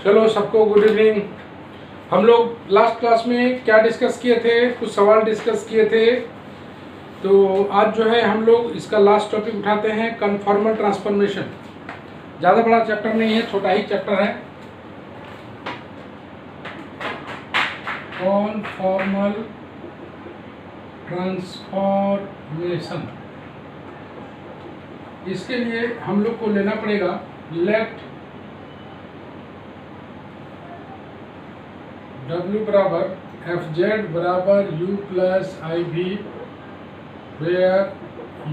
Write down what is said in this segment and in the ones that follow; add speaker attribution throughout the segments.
Speaker 1: चलो सबको good evening. हम लोग लास्ट क्लास में क्या डिस्कस किए थे, कुछ सवाल डिस्कस किए थे। तो आज जो है हम लोग इसका लास्ट टॉपिक उठाते हैं, कन्फॉर्मल ट्रांसफॉर्मेशन। ज़्यादा बड़ा चैप्टर नहीं है, छोटा ही चैप्टर है। कन्फॉर्मल ट्रांसफॉर्मेशन, इसके लिए हम लोग को लेना पड़ेगा लेट W बराबर FZ बराबर U plus IV, where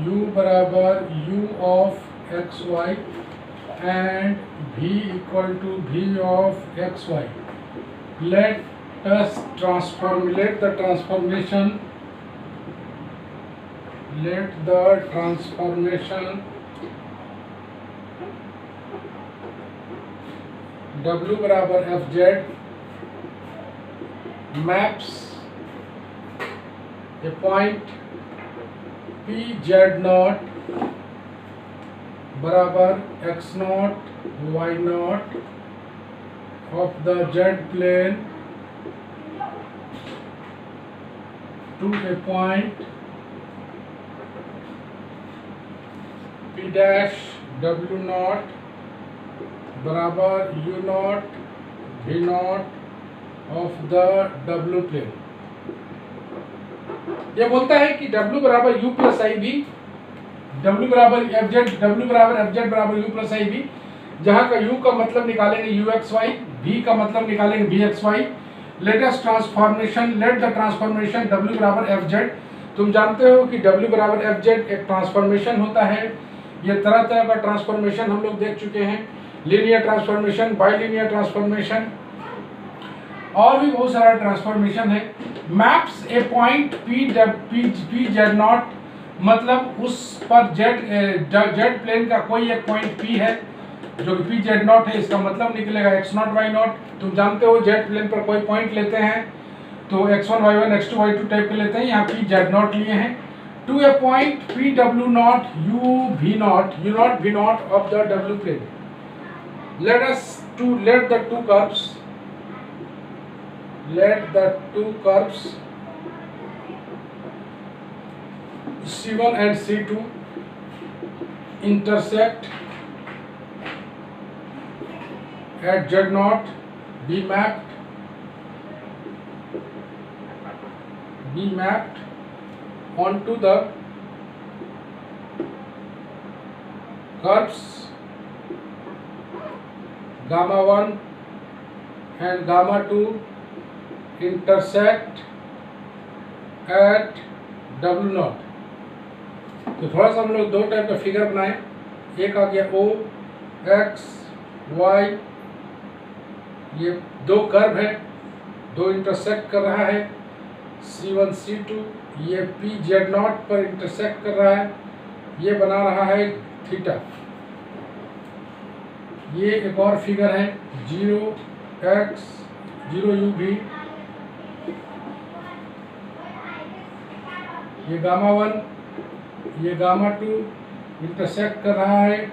Speaker 1: U बराबर U of XY and V equal to V of XY। Let us transformulate the transformation, let the transformation W बराबर FZ maps a point PZ naught बराबर X naught Y naught of the Z plane to a point P dash W naught बराबर U naught V naught of the W plane. ये बोलता है कि W बराबर U plus IV, W बराबर FZ, W बराबर FZ बराबर U plus IV, जहाँ का U का मतलब निकालेंगे UXY, V का मतलब निकालेंगे VXY। Let us transformation, let the transformation W बराबर FZ। तुम जानते हो कि W बराबर FZ एक ट्रांसफॉर्मेशन होता है। ये तरह तरह का ट्रांसफॉर्मेशन हम लोग देख चुके हैं, लीनियर ट्रांसफॉर्मेशन, बाइलीनियर ट्रांसफॉर्मेशन, और भी बहुत सारा ट्रांसफॉर्मेशन है। Maps A point P Z not, मतलब उस पर जेड प्लेन का कोई एक पॉइंट P है जो कि पी जेड नॉट है। इसका मतलब निकलेगा x नॉट y नॉट। तुम जानते हो जेड प्लेन पर कोई पॉइंट लेते हैं तो x1 y1 x2 y2 type के लेते हैं। यहाँ पी जेड नॉट लिए हैं to a point P W naught u naught v naught of the w plane. let the two curves C1 and C2 intersect at Z0, be mapped onto the curves gamma 1 and gamma 2 intersect eight W not. तो थोड़ा सा हम लोग दो type का figure बनाए। एक आ गया O X Y, ये दो कर्व है, दो इंटरसेक्ट कर रहा है। C1 C2 ये P Z नॉट पर इंटरसेक्ट कर रहा है, ये बना रहा है थीटा। ये एक और फिगर है 0x 0 UV, ये गामा 1 ये गामा 2 इंटरसेक्ट कर रहा है,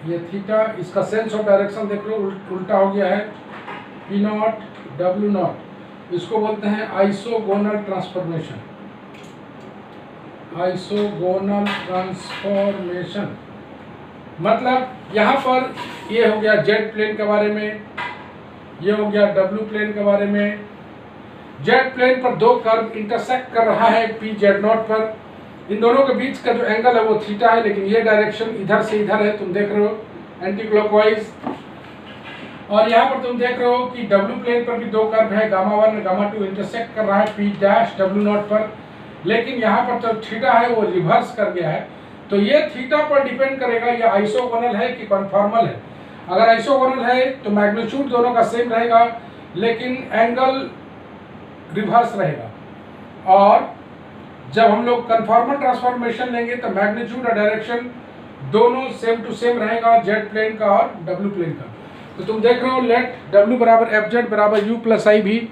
Speaker 1: ये थीटा। इसका सेंस ऑफ डायरेक्शन देख लो, उल्टा हो गया है, P नॉट W नॉट। इसको बोलते हैं आइसोगोनल ट्रांसफॉर्मेशन। आइसोगोनल ट्रांसफॉर्मेशन मतलब यहाँ पर ये हो गया जेड प्लेन के बारे में, ये हो गया W प्लेन के बारे में। जेड प्लेन पर दो कर्व इंटरसेक्ट कर रहा है पी जेड नॉट पर। इन दोनों के बीच का जो एंगल है वो थीटा है, लेकिन ये डायरेक्शन इधर से इधर है, तुम देख रहे हो एंटी क्लॉकवाइज। और यहाँ पर तुम देख रहे हो कि डब्ल्यू प्लेन पर भी दो कर्व है, गामा 1 गामा 2 इंटरसेक्ट कर रहा है पी डैश डब्ल्यू नॉट पर, लेकिन यहाँ पर जो थीटा है वो रिवर्स कर गया है। तो ये थीटा पर डिपेंड करेगा ये आइसोगोनल है कि कन्फॉर्मल है। अगर आइसोगोनल है तो मैग्नीट्यूड दोनों का सेम रहेगा, लेकिन एंगल रिवर्स रहेगा। और जब हम लोग कन्फॉर्मल ट्रांसफॉर्मेशन लेंगे तो मैग्नीट्यूड और डायरेक्शन दोनों सेम टू सेम रहेगा, जेड प्लेन का और डब्ल्यू प्लेन का। तो तुम देख रहे हो लेट W बराबर FZ बराबर U प्लस IV,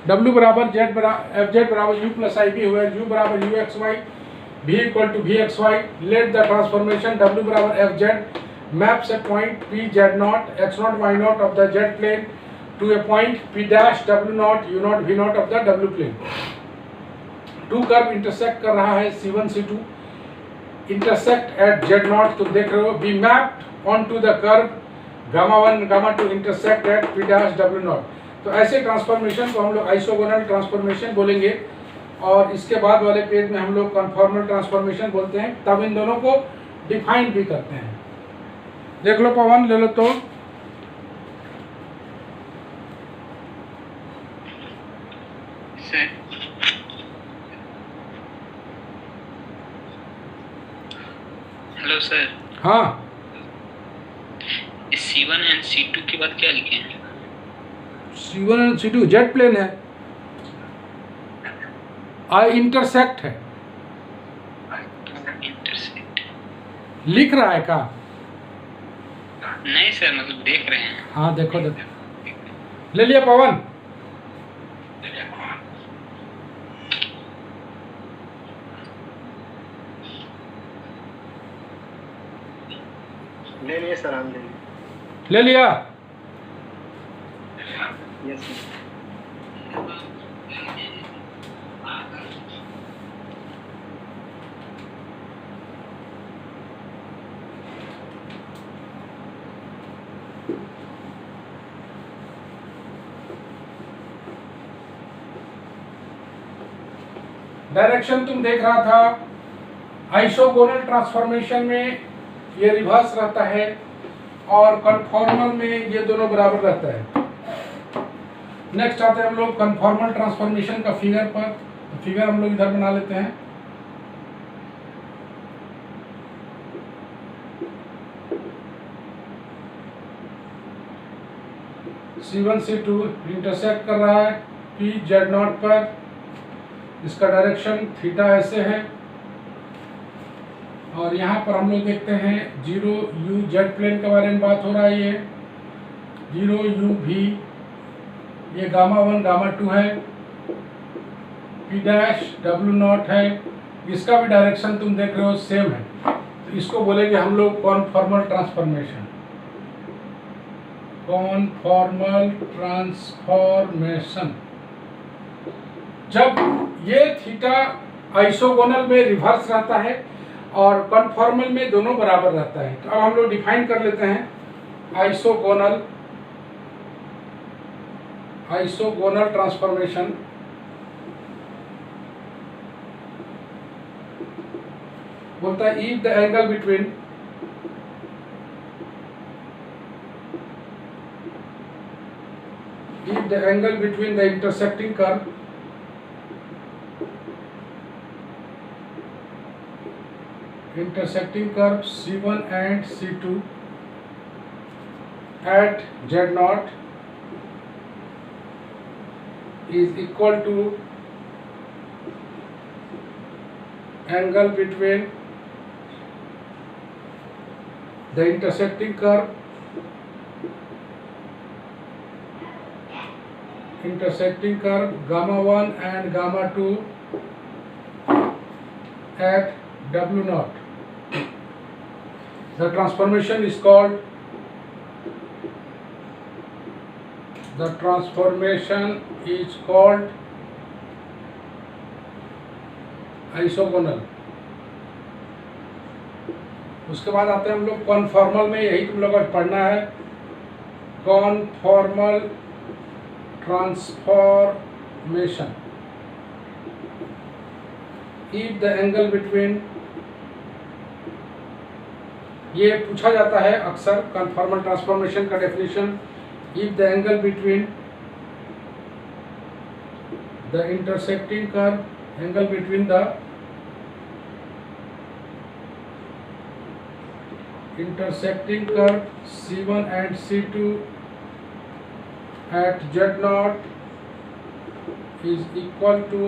Speaker 1: W बराबर FZ बराबर U प्लस IV हुआ, U बराबर UXY, v equal to vxy, let the transformation w बराबर fz maps a point p z naught x naught y naught of the z plane to a point p dash w naught u naught v naught of the w plane. Two curve intersect कर रहा है c1 c2 intersect at z naught, तो देख रहे हो be mapped on to the curve gamma 1 gamma 2 intersect at p dash w naught. तो ऐसे transformation को हम लोग आइसोगोनल ट्रांसफॉर्मेशन बोलेंगे और इसके बाद वाले पेज में हम लोग कन्फॉर्मल ट्रांसफॉर्मेशन बोलते हैं. तब इन दोनों को डिफाइन भी करते हैं. देख लो पवन, ले लो तो
Speaker 2: हेलो सर.
Speaker 1: हाँ,
Speaker 2: C1 एंड C2 के बाद क्या लिखे हैं?
Speaker 1: C1 और C2 जेट प्लेन है, आई इंटरसेक्ट है.
Speaker 2: इंटरसेक्ट
Speaker 1: लिख रहा है का?
Speaker 2: नहीं सर, मतलब देख रहे हैं.
Speaker 1: हाँ देखो देखो, ले लिया पवन.
Speaker 3: ले लिए सर, हम
Speaker 1: ले लिया.
Speaker 3: Yes sir.
Speaker 1: डायरेक्शन तुम देख रहा था, आइसोगोनल ट्रांसफॉर्मेशन में ये रिवर्स रहता है और कन्फॉर्मल में ये दोनों बराबर रहता है. नेक्स्ट आते हैं हम लोग कन्फॉर्मल ट्रांसफॉर्मेशन का फिगर पर. तो फिगर हम लोग इधर बना लेते हैं. C1 C2 इंटरसेक्ट कर रहा है P Z नॉट पर. इसका डायरेक्शन थीटा ऐसे है और यहाँ पर हम लोग देखते हैं 0 u जेड प्लेन के बारे में बात हो रहा है. ये 0 u v, ये गामा 1 गामा 2 है, p डैश w नॉट है. इसका भी डायरेक्शन तुम देख रहे हो सेम है. तो इसको बोलेंगे हम लोग कॉन्फॉर्मल ट्रांसफॉर्मेशन. कॉन्फॉर्मल ट्रांसफॉर्मेशन जब ये थीटा आइसोगोनल में रिवर्स रहता है और कन्फॉर्मल में दोनों बराबर रहता है. तो अब हम लोग डिफाइन कर लेते हैं आइसोगोनल ट्रांसफॉर्मेशन. बोलता है if the angle between the intersecting curve C1 and C2 at Z naught is equal to angle between the intersecting curve gamma 1 and gamma 2 at W naught. The transformation is called isogonal. उसके बाद आते हैं हम लोग conformal में. यही तुम लोग को पढ़ना है. Conformal transformation if the angle between, ये पूछा जाता है अक्सर कन्फॉर्मल ट्रांसफॉर्मेशन का definition. If the angle between the intersecting curve, angle between the intersecting curve C1 and C2 at Z naught is equal to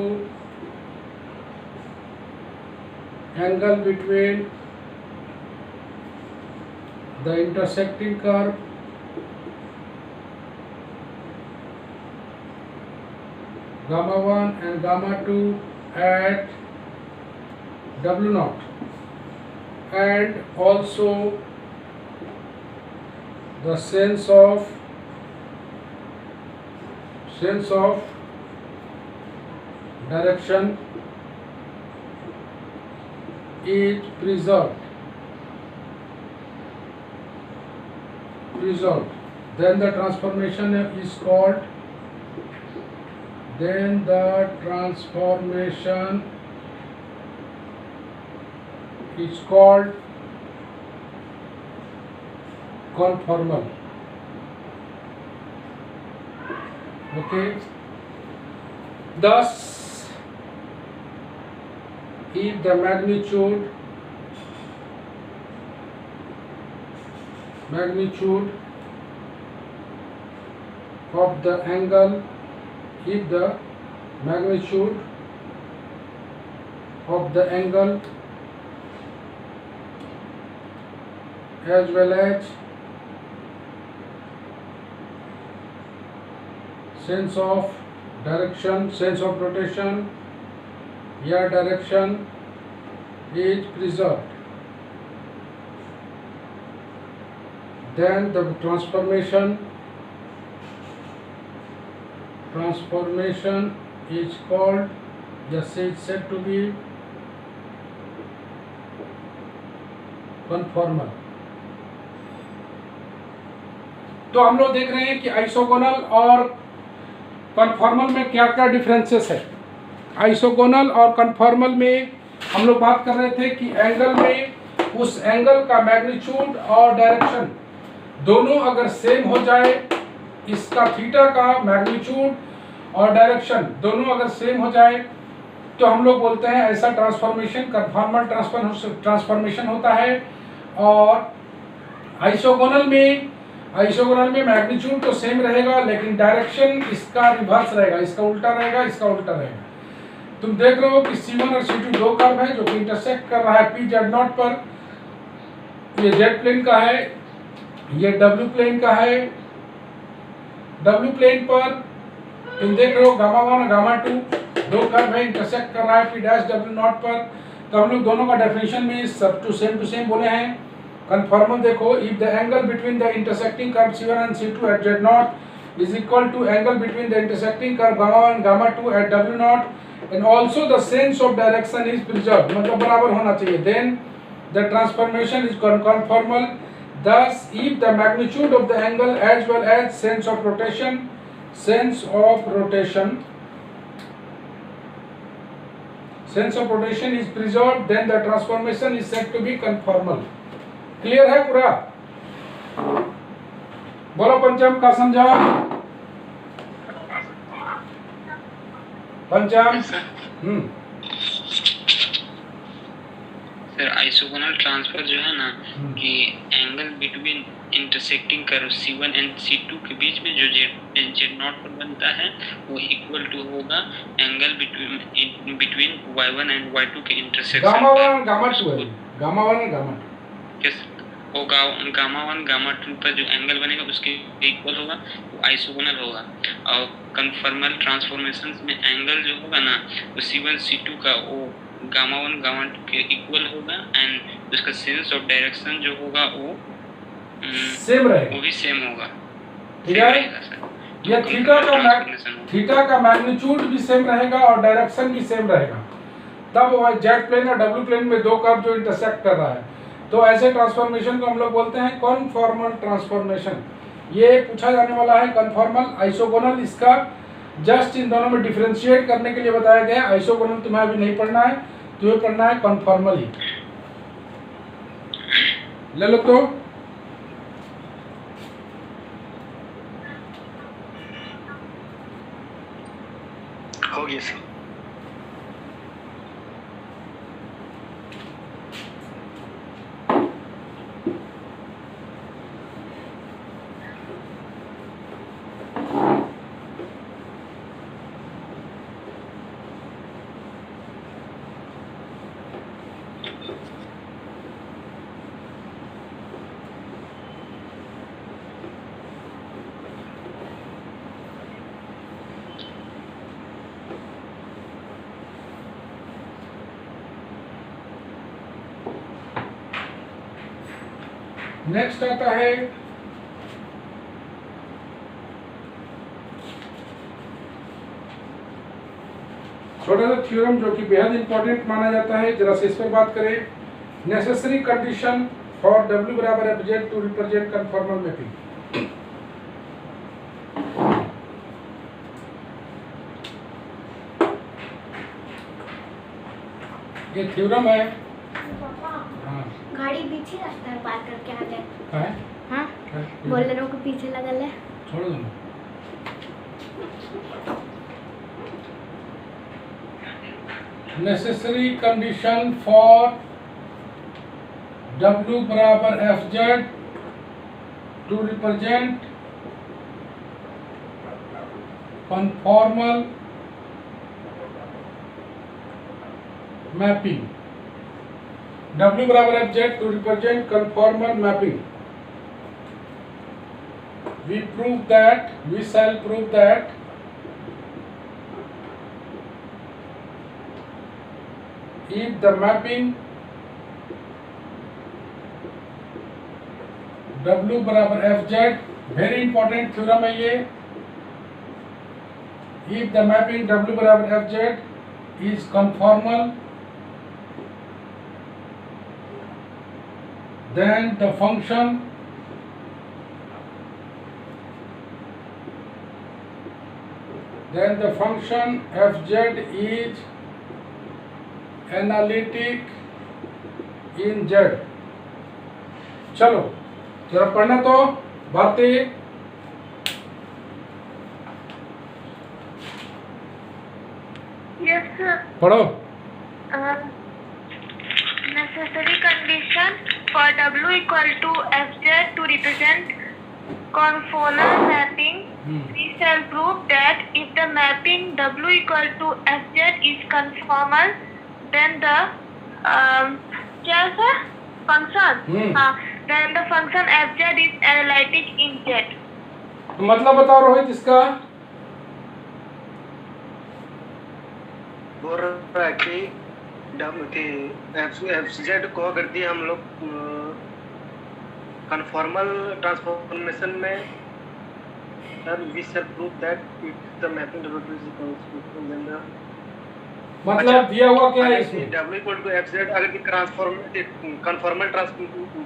Speaker 1: angle between the intersecting curve gamma 1 and gamma 2 at W naught, and also the sense of direction is preserved. Then the transformation is called conformal. Okay. Thus, if the magnitude of the angle, as well as sense of direction, sense of rotation या direction is preserved, then the transformation is called, yes, it's said to be conformal. तो हम लोग देख रहे हैं कि isogonal और conformal में क्या क्या डिफरेंसेस है। आइसोगोनल और कन्फॉर्मल में हम लोग बात कर रहे थे कि एंगल में उस एंगल का मैग्नीट्यूड और डायरेक्शन दोनों अगर सेम हो जाए, इसका थीटा का मैग्नीट्यूड और डायरेक्शन दोनों अगर सेम हो जाए तो हम लोग बोलते हैं ऐसा ट्रांसफॉर्मेशन कन्फॉर्मल ट्रांसफॉर्मेशन होता है। और आइसोगोनल में मैग्नीट्यूड तो सेम रहेगा लेकिन डायरेक्शन इसका रिवर्स रहेगा, इसका उल्टा रहेगा। तुम देख रहे हो कि C1 और C2 दो कर्व है जो कि इंटरसेक्ट कर रहा है P Z नॉट पर। ये Z प्लेन का है, ये W प्लेन का है। W प्लेन पर तुम देख रहे हो गामा 1 और गामा 2 दो कर्व है, इंटरसेक्ट कर रहा है P डैश W नॉट पर। तो हम लोग दोनों का डेफिनेशन में सब टू सेम बोले हैं। कन्फॉर्मल देखो, if the angle between the intersecting curve C1 and C2 at Z naught is equal to angle between the intersecting curve gamma 1 gamma 2 at W naught and also the sense of direction is preserved, मतलब बराबर होना चाहिए, then the transformation is conformal. Thus if the magnitude of the angle as well as sense of rotation is preserved, then the transformation is said to be conformal. Clear है पूरा? बोलो पंचम का समझा? पंचम
Speaker 2: सर आइसोगोनल ट्रांसफर जो है ना कि angle between intersecting curve C1 and C2 के बीच में जो Z नॉट पर बनता है वो इक्वल टू होगा angle between Y1 and Y2 के इंटरसेक्शन
Speaker 1: गामा 1 गामा 2 है, गामा 1 और गामा 2
Speaker 2: किस वो गामा 1 गामा 2 पर जो एंगल बनेगा उसके इक्वल होगा, वो आइसोगोनल होगा। और कन्फॉर्मल ट्रांसफॉर्मेशंस में एंगल जो होगा ना वो C1 C2 का वो गामा 1 गामा 2 के इक्वल होगा एंड उसका सेंस ऑफ डायरेक्शन जो होगा वो
Speaker 1: सेम रहेगा,
Speaker 2: वो भी सेम होगा।
Speaker 1: ठीक है। ये थीटा का मैग्नीट्यूड भी सेम रहेगा और डायरेक्शन भी सेम रहेगा। तब वो जेड प्लेन और डब्ल्यू प्लेन में दो कर्व जो इंटरसेक्ट कर रहा है, तो ऐसे ट्रांसफॉर्मेशन को हम लोग बोलते हैं कॉन्फॉर्मल ट्रांसफॉर्मेशन। ये पूछा जाने वाला है कन्फॉर्मल आइसोगोनल, इसका जस्ट इन दोनों में डिफरेंशिएट करने के लिए बताया गया है। आइसोगोनल तुम्हें अभी नहीं पढ़ना है, तुम्हें पढ़ना है कन्फॉर्मल ही। ले लो तो
Speaker 3: हो गया सर।
Speaker 1: नेक्स्ट आता है छोटा सा थ्योरम जो कि बेहद इंपॉर्टेंट माना जाता है, जरा से इस पर बात करें। नेसेसरी कंडीशन फॉर W बराबर FZ to represent conformal mapping. ये थ्योरम है।
Speaker 4: पापा
Speaker 1: हाँ
Speaker 4: गाड़ी पीछे रास्ता पार करके आ गए।
Speaker 1: क्या है?
Speaker 4: हाँ
Speaker 1: क्या है?
Speaker 4: बोलेरो के पीछे लगल है।
Speaker 1: छोड़ दो ना। नेसेसरी कंडीशन फॉर W बराबर FZ to represent conformal mapping. W बराबर FZ to represent conformal mapping. We shall prove that if the mapping W बराबर FZ, very important theorem है ये, if the mapping W बराबर FZ is conformal, then the function fz is analytic in Z। चलो जरा पढ़ना तो Bharti.
Speaker 5: Yes, sir.
Speaker 1: पढ़ो।
Speaker 5: Necessary condition for W equal to FZ to represent conformal mapping. We shall prove that if the mapping W equal to FZ is conformal, then the क्या sir? Function. Then the function FZ is analytic in Z.
Speaker 1: तो मतलब बताओ रोहित इसका।
Speaker 3: बोल रहा है कि FZ को अगर दिए हम लोग कन्फॉर्मल ट्रांसफॉर्मेशन में, we shall prove that if the mapping W is equal to then the
Speaker 1: मतलब दिया हुआ क्या है इसमें?
Speaker 3: W इक्वल टू FZ अगर कन्फॉर्मल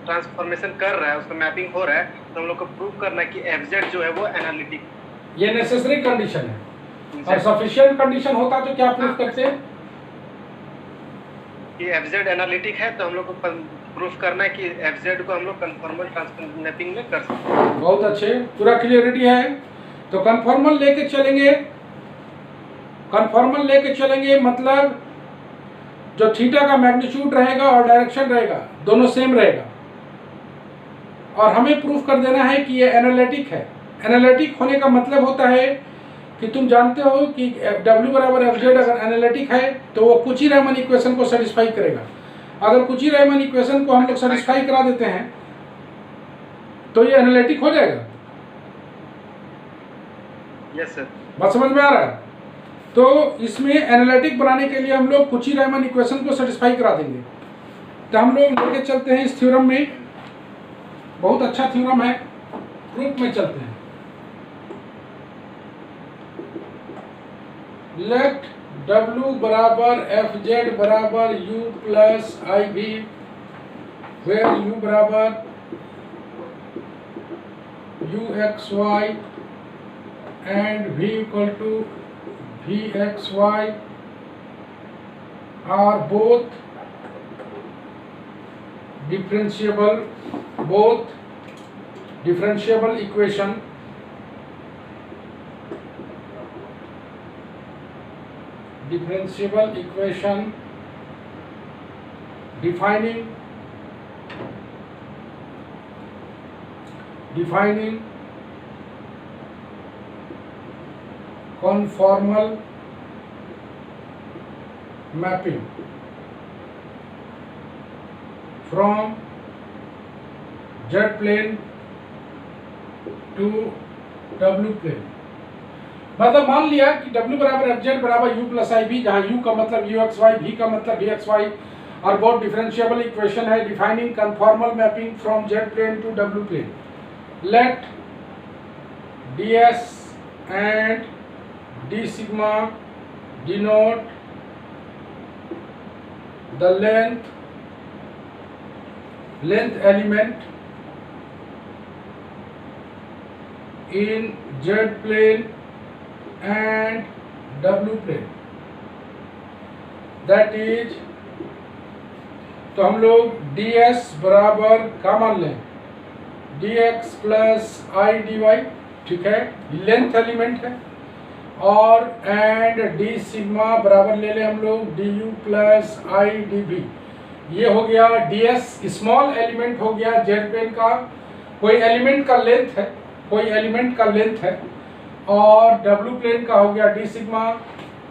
Speaker 3: ट्रांसफॉर्मेशन कर रहा है, उसका मैपिंग हो रहा है, तो हम लोग को प्रूव करना है कि FZ जो है वो एनालिटिक।
Speaker 1: ये नेसेसरी कंडीशन है। और सफिशिएंट कंडीशन होता तो क्या प्रूफ करते?
Speaker 3: कि FZ एनालिटिक है, तो हम लोग को प्रूफ करना है कि FZ को हम लोग कन्फॉर्मल मैपिंग में कर सकते हैं।
Speaker 1: बहुत अच्छे, पूरा क्लियरिटी है। तो कन्फॉर्मल लेके चलेंगे मतलब जो थीटा का मैग्नीट्यूड रहेगा और डायरेक्शन रहेगा दोनों सेम रहेगा, और हमें प्रूफ कर देना है कि ये एनालिटिक है। एनालिटिक होने का मतलब होता है कि तुम जानते हो कि W बराबर FZ अगर एनालिटिक है तो वो कुची-रायमन इक्वेशन को सेटिस्फाई करेगा। अगर कुची-रायमन इक्वेशन को हम लोग सेटिस्फाई करा देते हैं तो ये एनालिटिक हो जाएगा।
Speaker 3: यस सर,
Speaker 1: बात समझ में आ रहा है? तो इसमें एनालिटिक बनाने के लिए हम लोग कुची-रायमन इक्वेशन को सेटिस्फाई करा देंगे। तो हम लोग लेके चलते हैं इस थ्योरम में, बहुत अच्छा थ्योरम है, प्रूफ में चलते हैं। लेट W बराबर FZ बराबर U plus IV, where U बराबर UXY and V equal to VXY are both differentiable equation defining conformal mapping from Z plane to W plane। मतलब मान लिया कि W बराबर FZ बराबर U प्लस IV, जहाँ U का मतलब UXY, V का मतलब VXY और बहुत डिफरेंशिएबल इक्वेशन है, defining conformal mapping from Z plane to W plane. Let ds and d sigma denote the length element in z plane and w plane, that is, तो हम लोग ds बराबर क्या मान लें, dx plus I D Y, ठीक है, length element है, और एंड डी सिग्मा बराबर ले लें हम लोग D U plus I D B. ये हो गया डी एस, स्मॉल एलिमेंट हो गया जेड प्लेन का, कोई एलिमेंट का लेंथ है, कोई एलिमेंट का लेंथ है, और डब्ल्यू प्लेन का हो गया डी सिग्मा।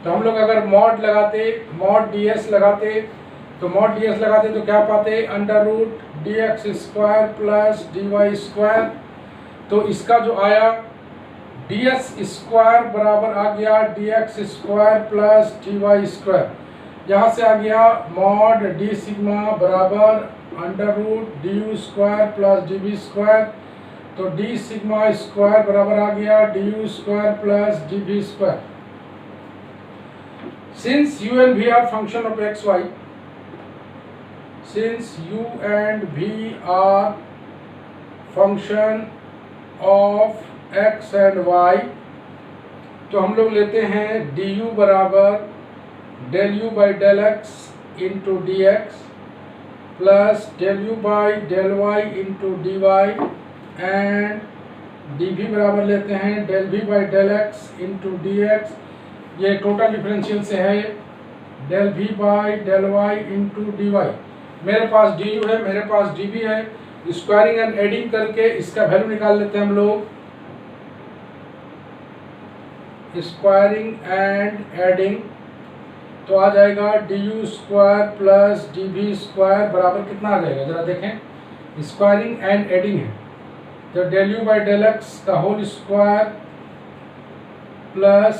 Speaker 1: तो हम लोग अगर मॉड लगाते, मॉड डी एस लगाते, तो मॉड डी एस लगाते तो क्या पाते, under root D x square plus D Y square. तो इसका जो आया डी एस स्क्वायर बराबर आ गया D x square plus D Y square. यहाँ से आ गया मॉड डी सिग्मा बराबर under root D U square plus D B square. तो डी सिग्मा स्क्वायर बराबर आ गया D U square plus D B square. Since U and V are function of X Y, since U and V are function of X and Y, तो हम लोग लेते हैं D U बराबर del you by del X into D X plus del you by del Y into D Y, and D V बराबर लेते हैं del we by del X into D X. ये टोटल डिफरेंशियल से है del we by del Y into D Y. मेरे पास D U है, मेरे पास डी वी है, स्क्वायरिंग एंड एडिंग करके इसका वैल्यू निकाल लेते हैं हम लोग। स्क्वायरिंग एंड एडिंग तो आ जाएगा D U square plus D V square बराबर कितना आ जाएगा, जरा देखें। स्क्वायरिंग एंड एडिंग है तो del you by del x का होल स्क्वायर प्लस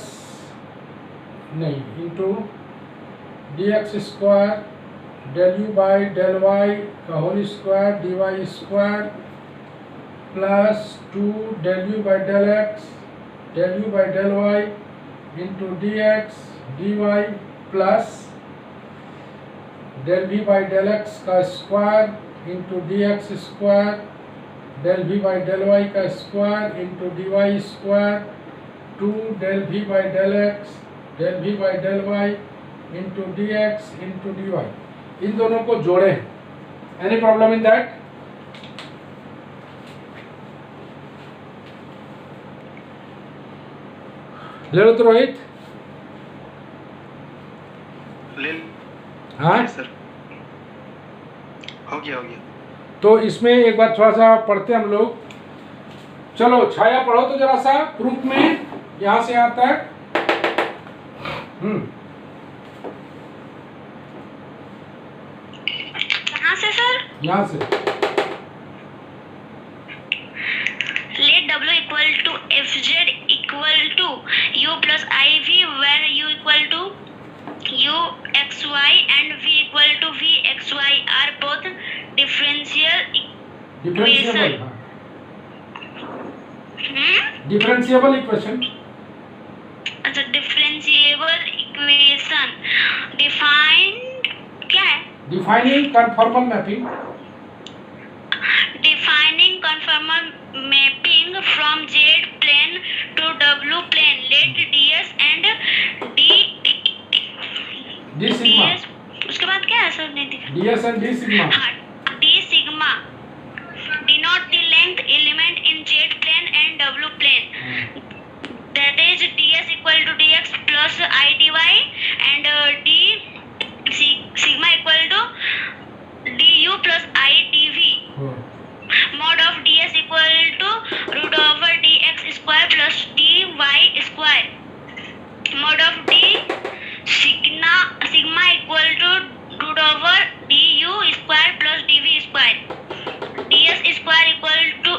Speaker 1: नहीं into D x square del you by del y का whole square d Y square plus 2 del you by del x del you by del Y into D x d y plus del we by del x का square into D x square del we by del y का square into D Y square 2 del we by del x del we by del Y into D x into D y. इन दोनों को जोड़े। Any problem in that? ले लो तो रोहित।
Speaker 3: ले
Speaker 1: हाँ
Speaker 3: सर, हो गया हो गया।
Speaker 1: तो इसमें एक बार थोड़ा सा पढ़ते हम लोग। चलो छाया पढ़ो तो जरा सा प्रूफ में, यहाँ से यहाँ तक।
Speaker 5: कहाँ से सर?
Speaker 1: यहाँ से।
Speaker 5: Let W equal to Fz equal to U plus IV, where U equal to UXY and V equal to VXY are both differentiable
Speaker 1: differentiable,
Speaker 5: equation.
Speaker 1: Differentiable equation.
Speaker 5: अच्छा, differentiable equation defined क्या है?
Speaker 1: Defining conformal mapping
Speaker 5: Defining conformal mapping from Z plane to W plane. Let DS and
Speaker 1: D sigma,
Speaker 5: DS उसके बाद क्या है sir? नहीं दिखा।
Speaker 1: D S and D sigma.
Speaker 5: हाँ, D sigma denote the length element in Z plane and W plane. That is DS equal to DX plus IDY and D sigma equal to DU plus IDV. Mod of ds equal to root over dx square plus dy square. Mod of d sigma equal to root over du square plus dv square. ds square equal to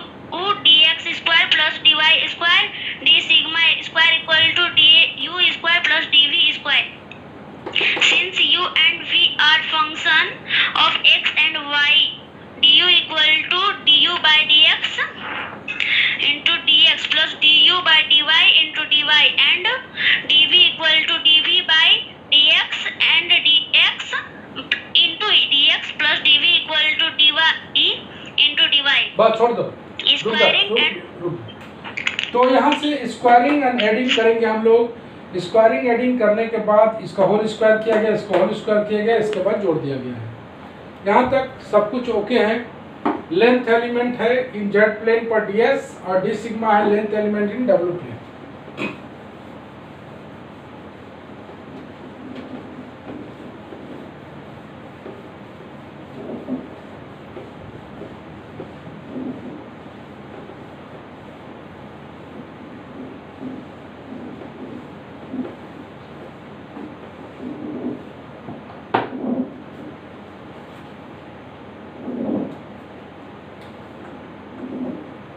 Speaker 5: dx square plus dy square. D sigma square equal to du square plus dv square. dy and dv equal to dv by dx and dx into dx plus dv equal to dy into dy.
Speaker 1: बस छोड़ दो,
Speaker 5: squaring and
Speaker 1: तो यहाँ से squaring and adding करेंगे हम लोग। Squaring adding करने के बाद इसका होल स्क्वायर किया गया, इसको होल स्क्वायर किया गया, इसके बाद जोड़ दिया गया है। यहाँ तक सब कुछ ओके है। लेंथ एलिमेंट है इन जेड प्लेन पर ds और डी सिग्मा है लेंथ एलिमेंट इन डब्ल्यू प्लेन।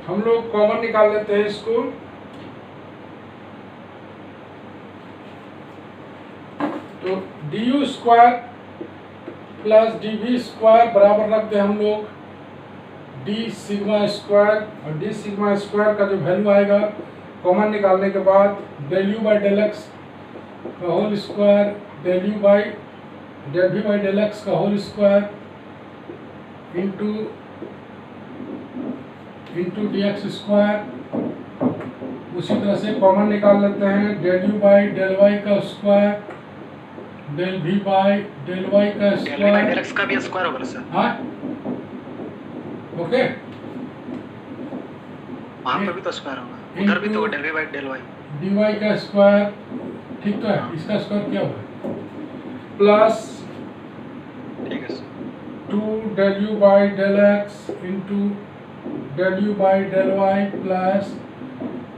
Speaker 1: हम लोग कॉमन निकाल लेते हैं इसको। तो du square plus dv square बराबर रख दे हम लोग d सिग्मा स्क्वायर, और d सिग्मा स्क्वायर का जो वैल्यू आएगा कॉमन निकालने के बाद del u by del x का whole square, del u by del v by del x का whole square into dx square. उसी तरह से कॉमन निकाल लेते हैं del u by del y का square, del v by del y का स्क्वायर।
Speaker 3: डेल एक्स का भी स्क्वायर होगा सर।
Speaker 1: हाँ ओके,
Speaker 3: वहाँ पर भी तो स्क्वायर होगा, उधर भी तो del v by del y।
Speaker 1: dy का स्क्वायर, ठीक तो है। इसका स्क्वायर क्या होगा प्लस
Speaker 3: ठीक है sir.
Speaker 1: 2 del u by del x into del u by del y plus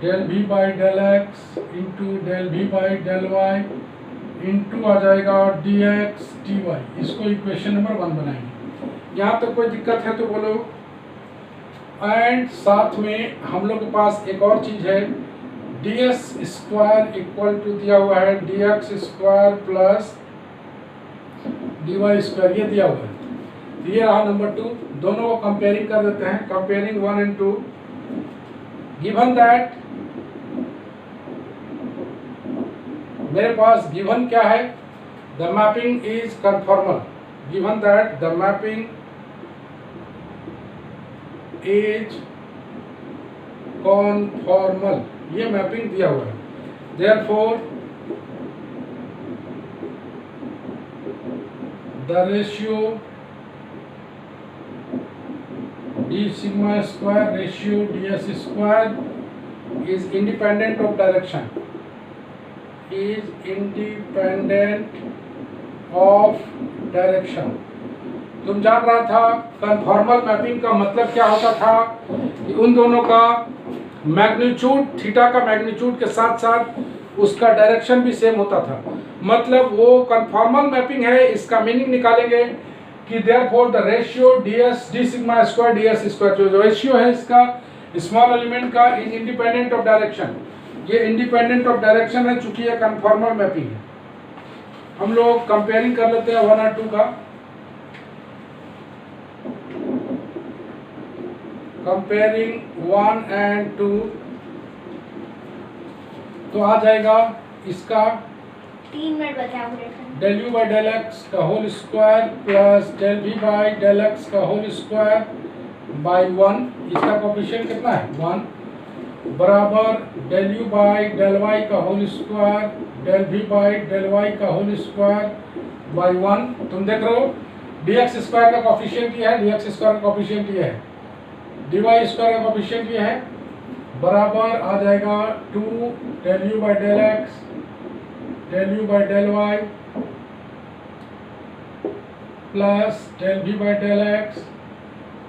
Speaker 1: del v by del x into del v by del y into आ जाएगा dx dy। इसको इक्वेशन नंबर 1 बनाएंगे। यहाँ तक कोई दिक्कत है तो बोलो। एंड साथ में हम लोग के पास एक और चीज़ है, ds स्क्वायर इक्वल टू दिया हुआ है dx square plus dy square, ये दिया हुआ है। ये रहा नंबर 2। दोनों को कंपेयरिंग कर देते हैं। कंपेयरिंग 1 and 2, गिवन दैट मेरे पास गिवन क्या है, the mapping is conformal. Given that the mapping is conformal, ये मैपिंग दिया हुआ है। Therefore the ratio d sigma square ratio ds square is independent of direction, is independent of direction। तुम जान रहा था कन्फॉर्मल मैपिंग का मतलब क्या होता था कि उन दोनों का मैग्नीट्यूड, थीटा का मैग्नीट्यूड के साथ साथ उसका डायरेक्शन भी सेम होता था। मतलब वो कन्फॉर्मल मैपिंग है, इसका मीनिंग निकालेंगे कि therefore the ratio ds d sigma square ds square, जो रेशियो है इसका स्मॉल एलिमेंट का, इज इंडिपेंडेंट ऑफ डायरेक्शन। ये इंडिपेंडेंट ऑफ डायरेक्शन है चूंकि ये कन्फॉर्मल मैपिंग है। हम लोग कंपेयरिंग कर लेते हैं 1 और 2 का। कंपेयरिंग 1 and 2 तो आ जाएगा इसका
Speaker 4: 3 मिनट बचा है।
Speaker 1: Del u by del x का whole square plus del v by del x का होल स्क्वायर बाई 1। इसका कोफिशिएंट कितना है 1, बराबर del u by del y का whole square, del v by del y का होल स्क्वायर बाई 1। तुम देख रहे हो dx स्क्वायर का कोफिशिएंट ये है, dx स्क्वायर का कोफिशिएंट ये है, dy स्क्वायर का कोफिशिएंट ये है, बराबर आ जाएगा 2 del u by del x, del u by del y plus del v by del x,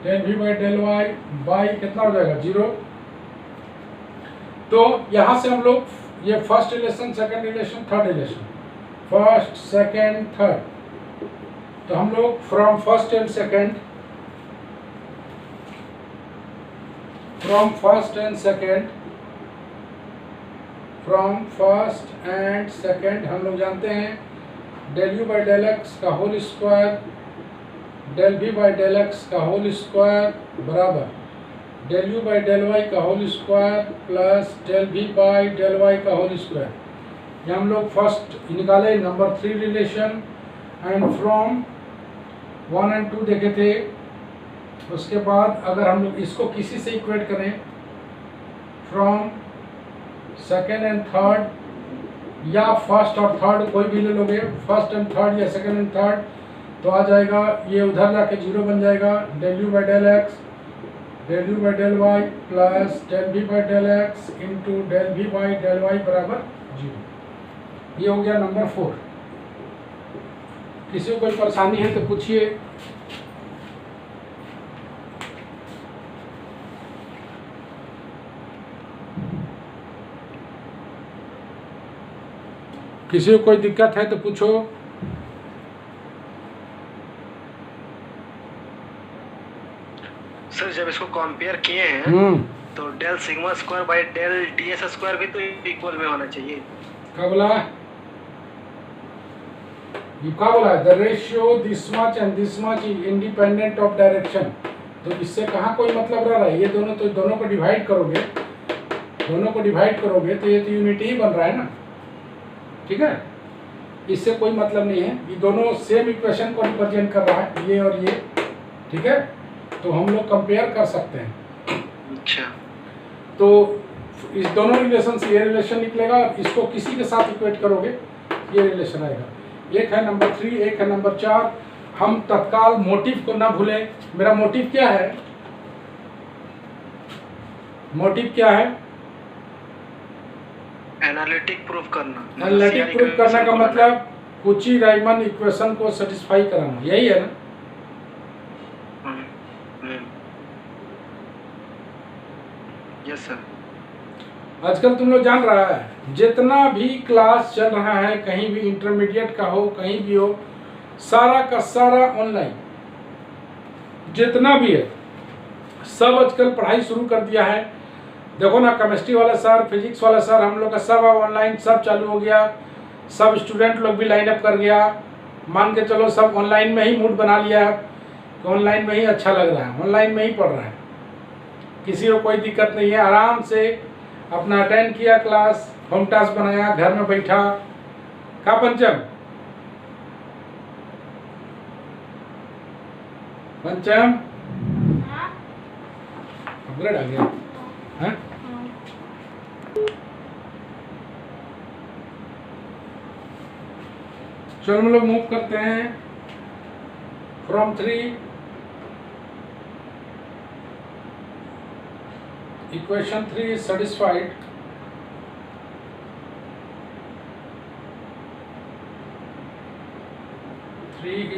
Speaker 1: del v by del y by कितना हो जाएगा 0। तो यहाँ से हम लोग ये first relation, second relation, third relation, first second third, तो हम लोग from first and second, from first and second हम लोग जानते हैं del u by del x का whole square, del v by del x का होल स्क्वायर बराबर del you by del y का whole square plus del we by del y का whole square. ये हम लोग फर्स्ट निकाले नंबर 3 रिलेशन एंड फ्रॉम 1 और 2 देखे थे। उसके बाद अगर हम लोग इसको किसी से इक्वेट करें फ्रॉम सेकेंड एंड थर्ड या फर्स्ट और थर्ड कोई भी ले लोगे, फर्स्ट एंड थर्ड या सेकेंड एंड थर्ड, तो आ जाएगा ये उधर जाके 0 बन जाएगा। Del you by del x del you by del Y plus del we by del X into del we by del Y बराबर 0। ये हो गया नंबर 4। किसी को कोई परेशानी है तो पूछिए। किसी को कोई दिक्कत है तो पूछो।
Speaker 3: सर जब इसको कंपेयर किए हैं तो del sigma square by del DS square भी तो इक्वल में होना चाहिए।
Speaker 1: क्या बोला? ये क्या बोला? The ratio this much and this much is independent of direction. तो इससे कहाँ कोई मतलब रह रहा है? ये दोनों तो दोनों को डिवाइड करोगे, तो ये तो यूनिटी ही बन रहा है ना, ठीक है। इससे कोई मतलब नहीं है, ये दोनों सेम इक्वेशन को रिप्रेजेंट कर रहा है, ये और ये, ठीक है। तो हम लोग कंपेयर कर सकते हैं।
Speaker 3: अच्छा,
Speaker 1: तो इस दोनों रिलेशन से ये रिलेशन निकलेगा, इसको किसी के साथ इक्वेट करोगे ये रिलेशन आएगा। एक है नंबर 3, एक है नंबर 4। हम तत्काल मोटिव को ना भूलें। मेरा मोटिव क्या है? मोटिव क्या है?
Speaker 3: एनालिटिक प्रूफ करना।
Speaker 1: एनालिटिक प्रूफ करने का मतलब कुची-राइमन इक्वेशन को सेटिस्फाई कराना, यही है ना।
Speaker 3: Yes sir.
Speaker 1: आजकल तुम लोग जान रहा है, जितना भी क्लास चल रहा है, कहीं भी इंटरमीडिएट का हो, कहीं भी हो, सारा का सारा ऑनलाइन। जितना भी है सब आजकल पढ़ाई शुरू कर दिया है। देखो ना, केमिस्ट्री वाला सर, फिजिक्स वाला सर, हम लोग का सब ऑनलाइन, सब चालू हो गया। सब स्टूडेंट लोग भी लाइन अप कर गया। मान के चलो सब ऑनलाइन में ही मूड बना लिया है, ऑनलाइन में ही अच्छा लग रहा है, ऑनलाइन में ही पढ़ रहा है। किसी को कोई दिक्कत नहीं है, आराम से अपना अटेंड किया क्लास, होम टास्क बनाया, घर में बैठा। का पंचम अपग्रेड आ गया है। चलो हम लोग मूव करते हैं from 3 equation 3 is satisfied.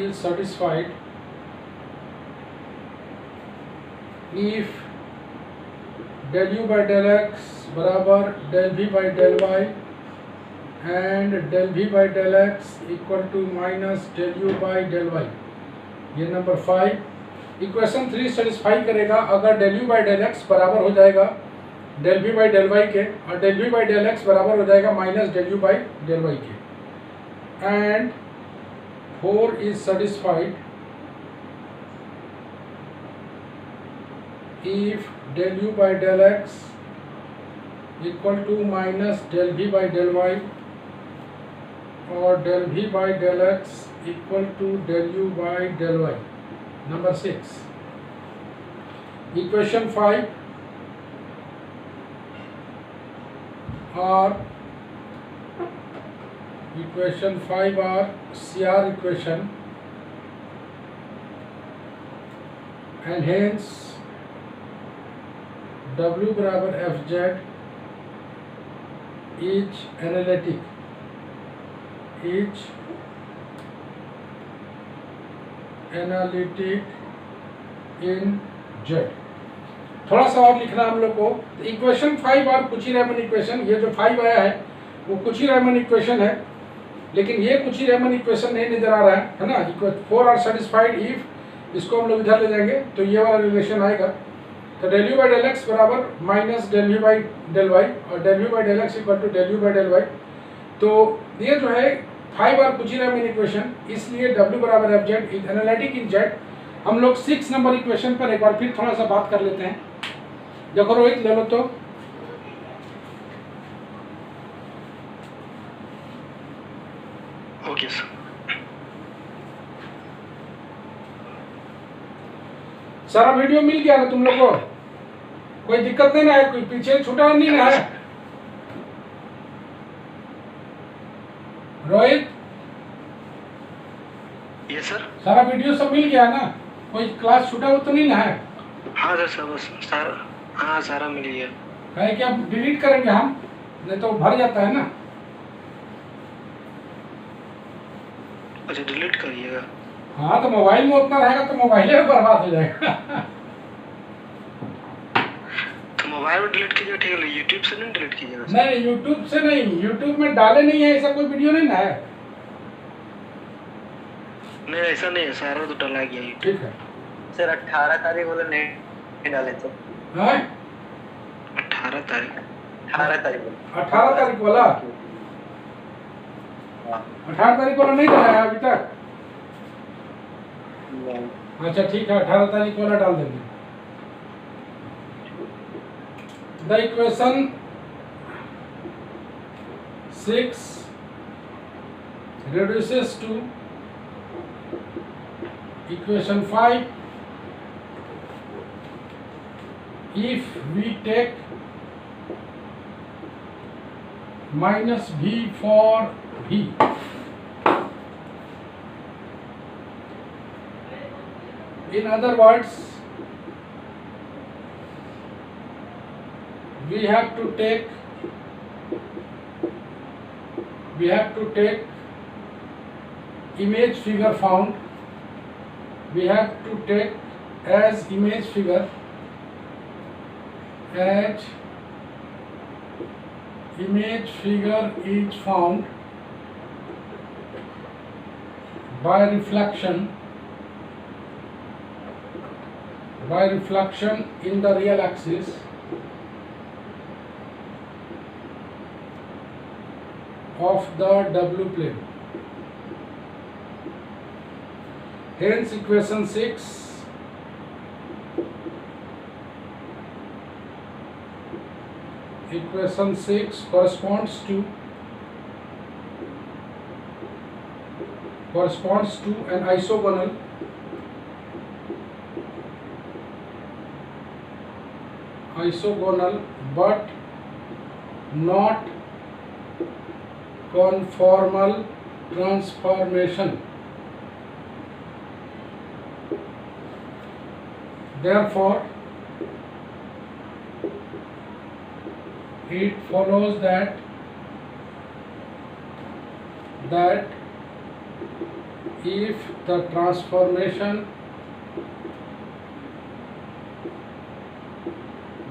Speaker 1: Is satisfied if del u by del x बराबर del v by del y and del v by del x equal to minus del u by del y। ये number 5 equation 3 satisfy करेगा अगर del u by del x बराबर हो जाएगा del v by del y के, और del v by del x बराबर हो जाएगा minus del u by del y के। And 4 is satisfied if del u by del x equal to minus del v by del y or del v by del x equal to del u by del y। Number 6 equation 5 or equation 5 are CR equation and hence W बराबर FZ is analytic in Z। थोड़ा सा और लिखना हम लोग को। Equation 5 और कुची-राइमन equation, ये जो 5 आया है वो कुची-राइमन इक्वेशन है, लेकिन ये कुची-राइमन इक्वेशन नहीं नजर आ रहा है ना। 4 आर सेटिस्फाइड इफ, इसको हम लोग इधर ले जाएंगे तो ये वाला रिलेशन आएगा। तो del u by del x बराबर minus del v by del y और del v by del x equal to del u by del y। तो ये जो है 5 आर कुची-राइमन इक्वेशन, इसलिए w बराबर FZ is analytic in Z। हम लोग 6 नंबर इक्वेशन पर एक बार फिर थोड़ा सा बात कर लेते हैं। देखो रोहित ले लो तो।
Speaker 3: Okay sir.
Speaker 1: सारा वीडियो मिल गया ना तुम लोग को? कोई दिक्कत नहीं ना है? कोई पीछे छूटा नहीं ना है? रोहित
Speaker 3: ये सर।
Speaker 1: सारा वीडियो सब मिल गया ना? कोई क्लास छूटा हुआ तो नहीं ना है?
Speaker 3: हाँ सर सब सारा, हाँ सारा मिल गया।
Speaker 1: है कि अब डिलीट करेंगे हम, नहीं तो भर जाता है ना।
Speaker 3: अच्छा डिलीट करिएगा।
Speaker 1: हाँ तो मोबाइल में उतना रहेगा तो मोबाइल में बर्बाद हो जाएगा।
Speaker 3: तो मोबाइल में डिलीट कीजिएगा, ठीक है। यूट्यूब से नहीं डिलीट कीजिएगा सर?
Speaker 1: नहीं यूट्यूब से नहीं, यूट्यूब में डाले नहीं है, ऐसा कोई वीडियो नहीं ना है।
Speaker 3: नहीं ऐसा नहीं है, सारा तो डला गया यूट्यूब।
Speaker 1: ठीक है
Speaker 6: सर 18 तारीख वाला नहीं डाले तो?
Speaker 1: हाँ
Speaker 3: 18 तारीख
Speaker 6: 18 तारीख वाला।
Speaker 1: 18 तारीख वाला?
Speaker 6: हाँ
Speaker 1: 18 तारीख वाला नहीं डाला है अभी तक?
Speaker 6: नहीं।
Speaker 1: अच्छा ठीक है, 18 तारीख वाला डाल देंगे। The equation 6 reduces to equation 5 if we take minus v for v. In other words, we have to take image figure found, we have to take as image figure is found by reflection in the real axis of the W plane. Hence equation 6 corresponds to an isogonal but not conformal transformation. Therefore, it follows that if the transformation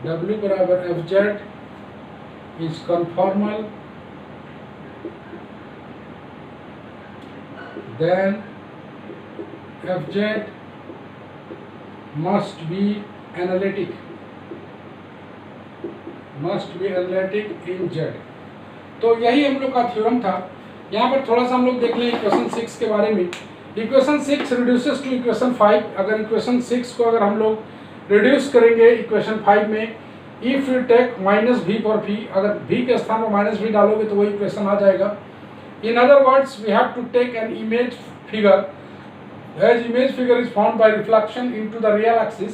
Speaker 1: W बराबर FZ is conformal, then FZ must be analytic in Z. तो यही हम लोग का theorem था। यहाँ पर थोड़ा सा हम लोग देख लें इक्वेशन 6 के बारे में। Equation 6 reduces to equation 5। अगर इक्वेशन 6 को अगर हम लोग रिड्यूस करेंगे इक्वेशन 5 में, if you take minus v for v, अगर v के स्थान पर माइनस v डालोगे तो वही इक्वेशन आ जाएगा। In other words we have to take an image figure as image figure is found by reflection into the real axis.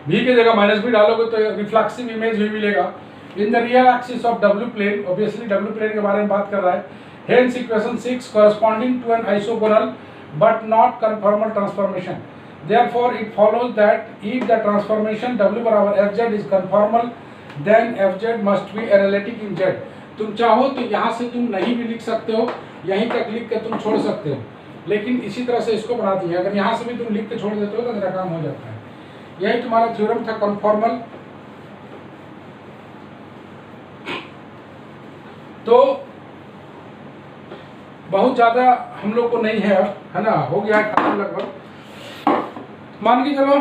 Speaker 1: v की जगह माइनस v डालोगे तो रिफ्लेक्सिव इमेज v मिलेगा in the real axis of w plane. Obviously w plane के बारे में बात कर रहा है। Hence equation 6 corresponding to an isogonal but not conformal transformation. Therefore it follows that if the transformation w बराबर fz is conformal, then fz must be analytic in z. तुम चाहो तो यहाँ से तुम नहीं भी लिख सकते हो, यहीं तक लिख के तुम छोड़ सकते हो, लेकिन इसी तरह से इसको बनाती है। अगर यहाँ से भी तुम लिख के छोड़ देते हो तो तेरा काम हो जाता है। यही तुम्हारा थ्योरम था कन्फॉर्मल। तो बहुत ज़्यादा हम लोग को नहीं है अब, है ना, हो गया है खत्म लगभग। मान के चलो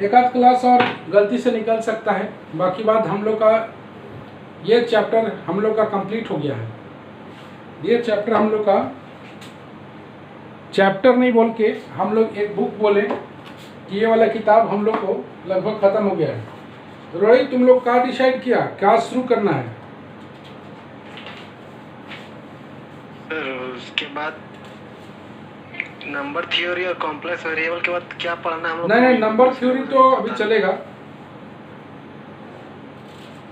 Speaker 1: एक आध क्लास और गलती से निकल सकता है, बाकी बात हम लोग का ये चैप्टर हम लोग का कंप्लीट हो गया है। ये चैप्टर हम लोग का चैप्टर नहीं बोल के हम लोग एक बुक बोले कि ये वाला किताब हम लोग को लगभग ख़त्म हो गया है। रोहित तुम लोग क्या डिसाइड किया, क्या शुरू करना है?
Speaker 3: सर उसके बाद नंबर थ्योरी और कॉम्प्लेक्स वेरिएबल के बाद क्या पढ़ना है हम लोग?
Speaker 1: नहीं, नंबर थ्योरी तो अभी चलेगा।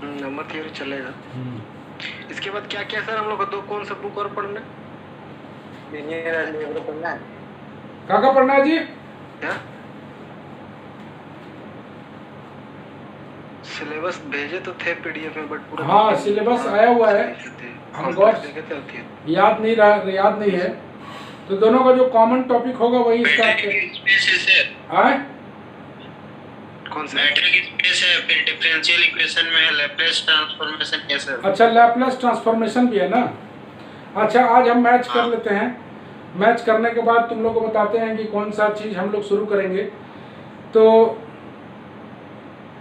Speaker 3: नंबर थ्योरी चलेगा। इसके बाद क्या क्या सर हम लोग को दो कौन सा बुक और पढ़ना है?
Speaker 6: लीनियर अलजेब्रा पढ़ना है।
Speaker 1: क्या पढ़ना है जी?
Speaker 3: क्या सिलेबस भेजे तो थे पीडीएफ में, बट पूरा
Speaker 1: हाँ, सिलेबस आया हुआ है, हम गौर याद नहीं है। तो दोनों का जो कॉमन टॉपिक होगा वही स्टार्ट करें।
Speaker 3: कौन सा?
Speaker 2: मैट्रिक स्पेस है, फिर डिफरेंशियल इक्वेशन में लैप्लेस ट्रांसफॉर्मेशन कैसे?
Speaker 1: अच्छा, लैप्लेस ट्रांसफॉर्मेशन भी है ना। अच्छा, आज हम मैच कर लेते हैं। मैच करने के बाद तुम लोग को बताते हैं कि कौन सा चीज़ हम लोग शुरू करेंगे। तो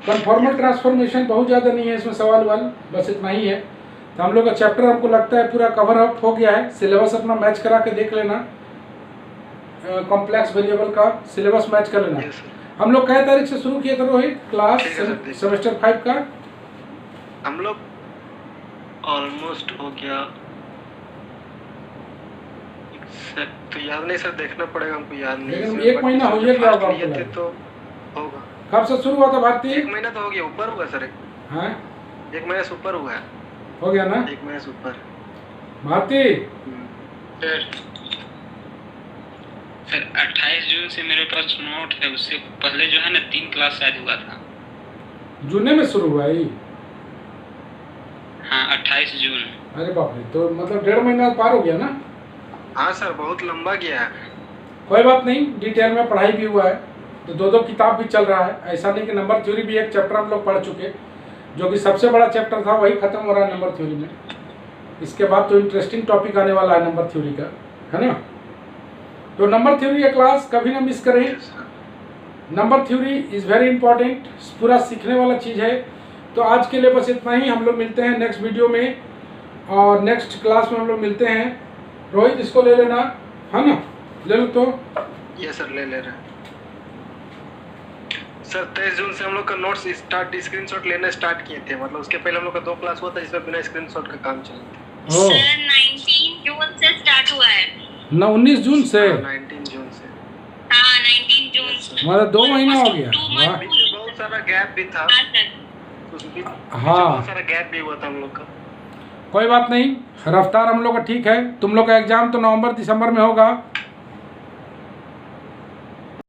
Speaker 1: कन्फॉर्मल ट्रांसफॉर्मेशन बहुत ज़्यादा नहीं है इसमें सवाल वाल, बस इतना ही है। तो हम लोग का चैप्टर हमको लगता है पूरा कवर अप हो गया है। सिलेबस अपना मैच करा के देख लेना, कॉम्प्लेक्स वेरिएबल का सिलेबस मैच कर लेना। हम लोग कई तारीख से शुरू किए थे रोहित क्लास सेमेस्टर 5 का?
Speaker 3: हम लोग ऑलमोस्ट हो गया तो याद नहीं सर, देखना पड़ेगा हमको, याद नहीं।
Speaker 1: लेकिन एक महीना हो गया होगा आपको,
Speaker 3: तो होगा।
Speaker 1: कब से शुरू हुआ था भारती?
Speaker 3: 1 महीना तो हो गया, ऊपर हुआ सर।
Speaker 1: हाँ,
Speaker 3: 1 महीना से ऊपर हुआ है।
Speaker 1: हो गया ना
Speaker 3: 1 महीना से ऊपर
Speaker 1: भारती?
Speaker 2: सर 28 जून से मेरे पास नोट है, उससे पहले जो है ना 3 क्लास शायद हुआ था।
Speaker 1: जून में शुरू हुआ है?
Speaker 2: हाँ 28 जून।
Speaker 1: अरे बाप रे, तो मतलब 1.5 महीना पार हो गया ना।
Speaker 3: हाँ सर, बहुत लंबा गया है।
Speaker 1: कोई बात नहीं, डिटेल में पढ़ाई भी हुआ है, तो 2 किताब भी चल रहा है। ऐसा नहीं कि नंबर थ्योरी भी एक चैप्टर हम लोग पढ़ चुके, जो कि सबसे बड़ा चैप्टर था वही खत्म हो रहा है नंबर थ्योरी में। इसके बाद तो इंटरेस्टिंग टॉपिक आने वाला है नंबर थ्योरी का, है ना। तो नंबर थ्योरी का क्लास कभी ना मिस करें। Number theory is very important, पूरा सीखने वाला चीज़ है। तो आज के लिए बस इतना ही। हम लोग मिलते हैं नेक्स्ट वीडियो में, और नेक्स्ट क्लास में हम लोग मिलते हैं। रोहित इसको ले लेना, है ना, ले लो तो।
Speaker 3: ये सर ले रहे हैं सर। 23 जून से हम लोग का नोट्स स्क्रीनशॉट लेना स्टार्ट किए थे। मतलब उसके पहले हम लोग का 2 क्लास हुआ था जिसमें बिना स्क्रीनशॉट का काम चला था।
Speaker 5: सर 19 जून से स्टार्ट हुआ है
Speaker 1: ना 19 जून से?
Speaker 3: 19 जून से।
Speaker 5: हाँ 19 जून से।
Speaker 1: मतलब 2 महीना हो गया। वाह,
Speaker 3: बीच में बहुत सारा गैप भी था।
Speaker 1: हाँ,
Speaker 3: बहुत सारा गैप भी हुआ था हम लोग का।
Speaker 1: कोई बात नहीं, रफ्तार हम लोग का ठीक है। तुम लोग का एग्जाम तो नवंबर दिसंबर में होगा,